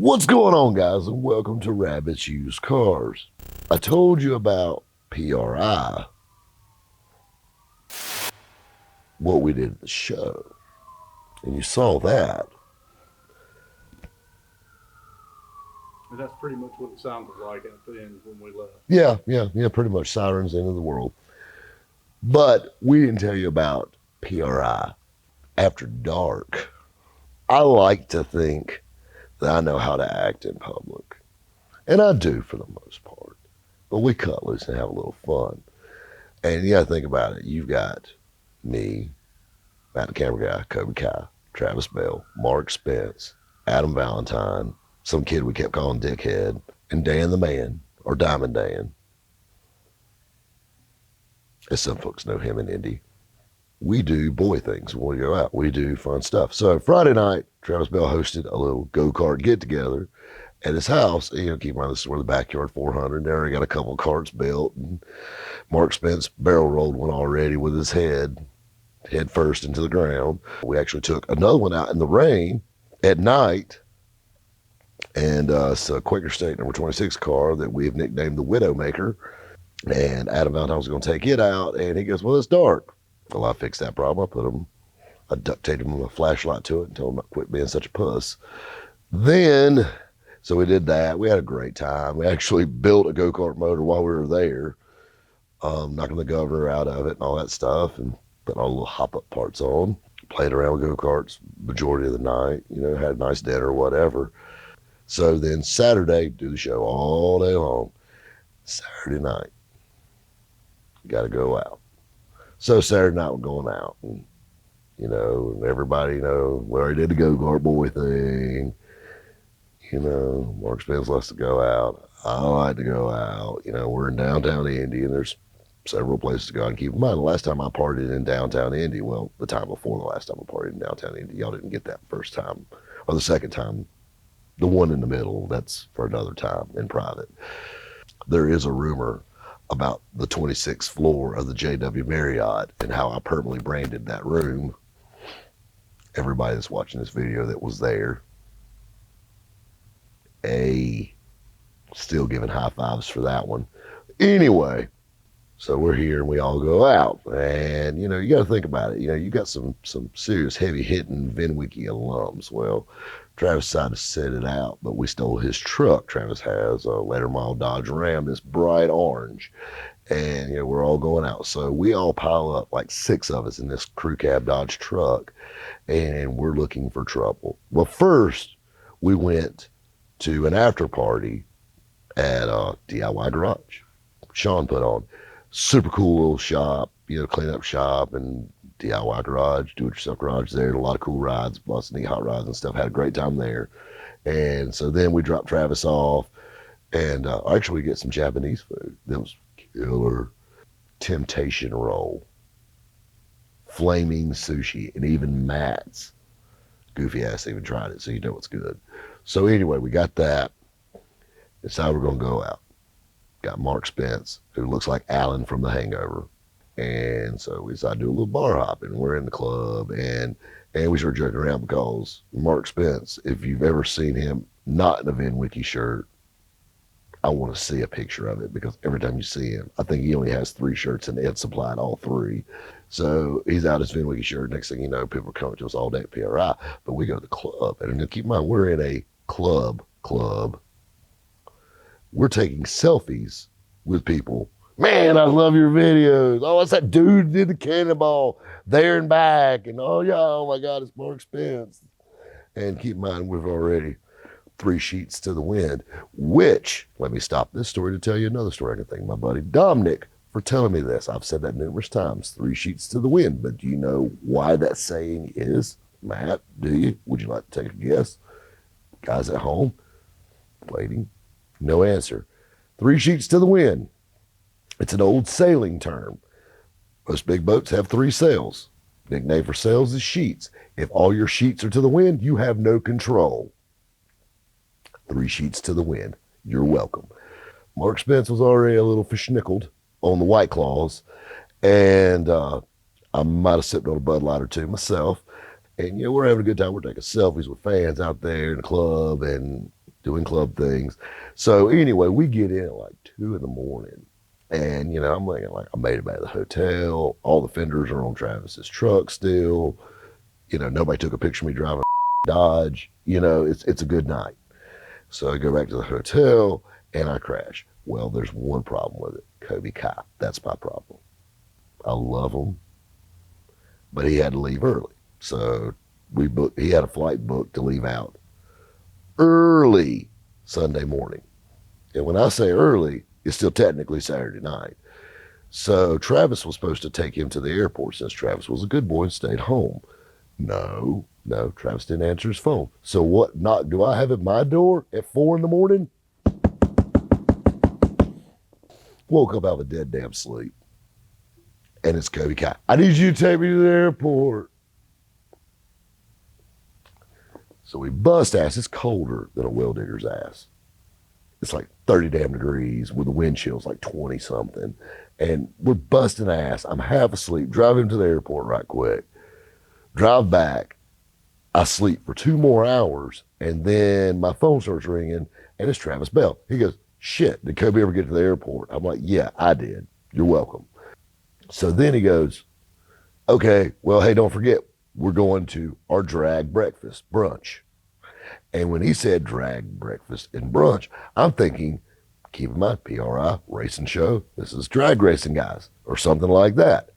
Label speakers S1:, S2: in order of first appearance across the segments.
S1: What's going on, guys, and welcome to Rabbit's Used Cars. I told you about PRI, what we did at the show, and you saw that.
S2: And that's pretty much what it sounded like at the end when we left.
S1: Yeah, pretty much Sirens, End of the World. But we didn't tell you about PRI After Dark. I like to think that I know how to act in public, and I do for the most part. But we cut loose and have a little fun. And you gotta think about it. You've got me, Matt the Camera Guy, Kobe Kai, Travis Bell, Mark Spence, Adam Valentine, some kid we kept calling Dickhead, and Dan the Man, or Diamond Dan, as some folks know him in Indy. We do boy things when we go out. We do fun stuff. So Friday night, Travis Bell hosted a little go-kart get-together at his house. Keep in mind, this is where the backyard 400. They already got a couple of carts built. And Mark Spence barrel rolled one already with his head first into the ground. We actually took another one out in the rain at night. And it's a Quaker State number 26 car that we have nicknamed the Widowmaker. And Adam Valentine was going to take it out. And he goes, well, it's dark. Well, I fixed that problem. I duct taped him with a flashlight to it and told him not to quit being such a puss. So we did that. We had a great time. We actually built a go-kart motor while we were there, knocking the governor out of it and all that stuff, and putting all the little hop-up parts on. Played around with go-karts majority of the night, had a nice dinner or whatever. So then Saturday, do the show all day long. Saturday night, got to go out. So Saturday night we're going out, and everybody, we already did the go-kart boy thing. Mark Spence likes to go out. I like to go out. We're in downtown Indy, and there's several places to go. And keep in mind, the last time I partied in downtown Indy, well, the time before the last time I partied in downtown Indy, y'all didn't get that first time, or the second time. The one in the middle, that's for another time in private. There is a rumor about the 26th floor of the JW Marriott and how I permanently branded that room. Everybody that's watching this video that was there, still giving high fives for that one. Anyway, so we're here and we all go out. And, you got to think about it. You got some serious heavy hitting VinWiki alums. Well, Travis decided to set it out, but we stole his truck. Travis has a later model Dodge Ram, this bright orange. And, we're all going out. So we all pile up, like 6 of us in this crew cab Dodge truck, and we're looking for trouble. Well, first we went to an after party at a DIY garage Sean put on. Super cool little shop, clean up shop and DIY garage, do-it-yourself garage there. A lot of cool rides, lots of neat hot rods and stuff. Had a great time there. And so then we dropped Travis off, and actually we get some Japanese food. That was killer. Temptation roll, flaming sushi, and even Matt's goofy ass even tried it, so you know it's good. So anyway, we got that. Decided we're going to go out. Got Mark Spence, who looks like Alan from The Hangover. And so we decided to do a little bar hopping. We're in the club, and we started joking around because Mark Spence, if you've ever seen him not in a VinWiki shirt, I want to see a picture of it, because every time you see him, I think he only has 3 shirts and Ed supplied all 3. So he's out his VinWiki shirt. Next thing you know, people are coming to us all day at PRI. But we go to the club, and keep in mind, we're in a club. We're taking selfies with people. Man, I love your videos. Oh, it's that dude who did the cannonball there and back. And oh my God, it's Mark Spence. And keep in mind, we've already 3 sheets to the wind, which, let me stop this story to tell you another story. I can thank my buddy Dominic for telling me this. I've said that numerous times, 3 sheets to the wind. But do you know why that saying is? Matt, do you? Would you like to take a guess? Guys at home, waiting, no answer. 3 sheets to the wind. It's an old sailing term. Most big boats have 3 sails. Nickname for sails is sheets. If all your sheets are to the wind, you have no control. 3 sheets to the wind. You're welcome. Mark Spence was already a little fish-nickeled on the White Claws, and I might have sipped on a Bud Light or 2 myself. And we're having a good time. We're taking selfies with fans out there in the club, and doing club things. So anyway, we get in at like 2 in the morning. And, I'm thinking like I made it back to the hotel. All the fenders are on Travis's truck still. Nobody took a picture of me driving Dodge. It's a good night. So I go back to the hotel and I crash. Well, there's one problem with it. Kobe Kai. That's my problem. I love him, but he had to leave early. So he had a flight booked to leave out early Sunday morning. And when I say early, it's still technically Saturday night. So Travis was supposed to take him to the airport since Travis was a good boy and stayed home. No, Travis didn't answer his phone. So what knock do I have at my door at 4 in the morning? Woke up out of a dead damn sleep. And it's Kobe Kai. I need you to take me to the airport. So we bust ass. It's colder than a well digger's ass. It's like 30 damn degrees with the wind chills like 20 something. And we're busting ass. I'm half asleep. Drive him to the airport right quick. Drive back. I sleep for 2 more hours. And then my phone starts ringing and it's Travis Bell. He goes, shit, did Kobe ever get to the airport? I'm like, yeah, I did. You're welcome. So then he goes, okay, well, hey, don't forget, we're going to our drag breakfast, brunch. And when he said drag breakfast and brunch, I'm thinking, keep in mind, PRI, racing show, this is drag racing guys, or something like that.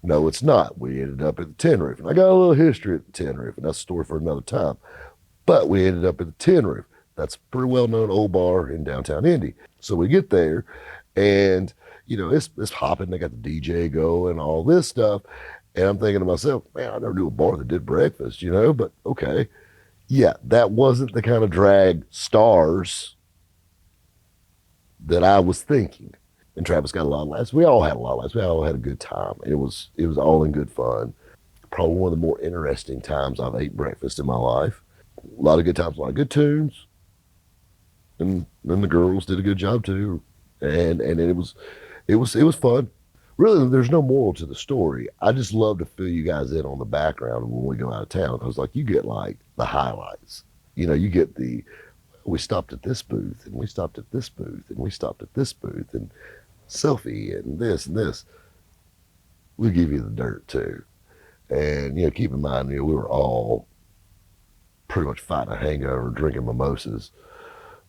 S1: No, it's not. We ended up at the Tin Roof. And I got a little history at the Tin Roof, and that's a story for another time. But we ended up at the Tin Roof. That's a pretty well-known old bar in downtown Indy. So we get there, and, it's hopping. They got the DJ going, all this stuff. And I'm thinking to myself, man, I never knew a bar that did breakfast, but okay. Yeah, that wasn't the kind of drag stars that I was thinking. And Travis got a lot of laughs. We all had a lot of laughs. We all had a good time. It was all in good fun. Probably one of the more interesting times I've ate breakfast in my life. A lot of good times, a lot of good tunes. And then the girls did a good job too. And it was fun. Really, there's no moral to the story. I just love to fill you guys in on the background when we go out of town because, like, you get like the highlights. You get we stopped at this booth and we stopped at this booth and we stopped at this booth and selfie and this and this. We'll give you the dirt too. And keep in mind, we were all pretty much fighting a hangover, drinking mimosas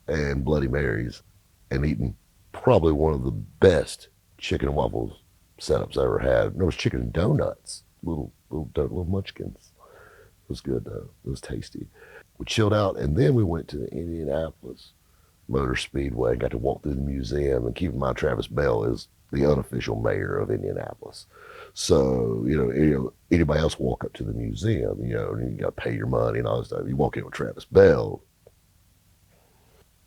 S1: and Bloody Marys, and eating probably one of the best chicken and waffles setups I ever had. There was chicken and donuts, little munchkins. It was good though. It was tasty. We chilled out, and then we went to the Indianapolis Motor Speedway. Got to walk through the museum, and keep in mind, Travis Bell is the unofficial mayor of Indianapolis. So anybody else walk up to the museum, and you got to pay your money and all that stuff. You walk in with Travis Bell,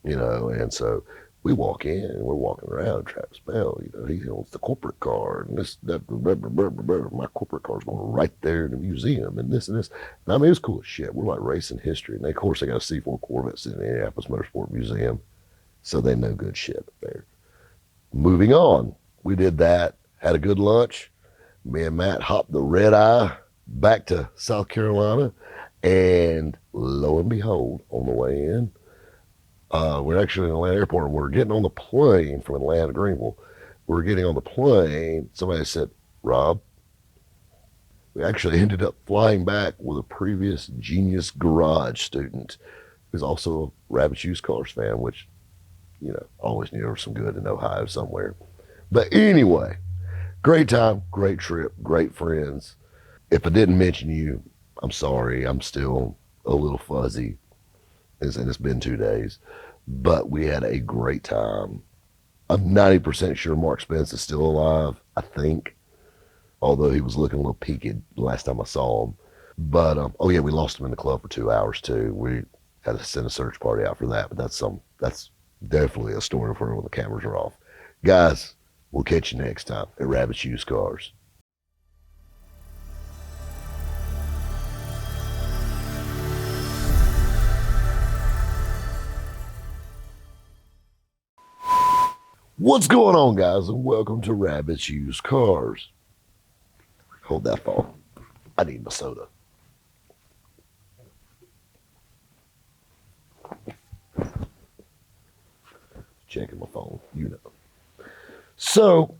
S1: and so we walk in and we're walking around Travis Bell, he owns the corporate car and this, that, blah, blah, blah, blah, blah. My corporate car's going right there in the museum and this and this. And I mean, it's cool as shit. We're like racing history. And of course, they got a C4 Corvette in the Indianapolis Motorsport Museum. So they know good shit up there. Moving on, we did that, had a good lunch. Me and Matt hopped the red eye back to South Carolina. And lo and behold, on the way in, we're actually in Atlanta Airport, and we're getting on the plane from Atlanta to Greenville. We're getting on the plane. Somebody said, Rob, we actually ended up flying back with a previous Genius Garage student who's also a Rabbit Used Cars fan, which, always knew there was some good in Ohio somewhere. But anyway, great time, great trip, great friends. If I didn't mention you, I'm sorry. I'm still a little fuzzy. And it's been 2 days, but we had a great time. I'm 90% sure Mark Spence is still alive, I think, although he was looking a little peaked the last time I saw him. But, oh yeah, we lost him in the club for 2 hours too. We had to send a search party out for that, but that's definitely a story for when the cameras are off. Guys, we'll catch you next time at Rabbit's Used Cars. What's going on, guys, and welcome to Rabbit's Used Cars. Hold that thought. I need my soda. checking my phone, you know. So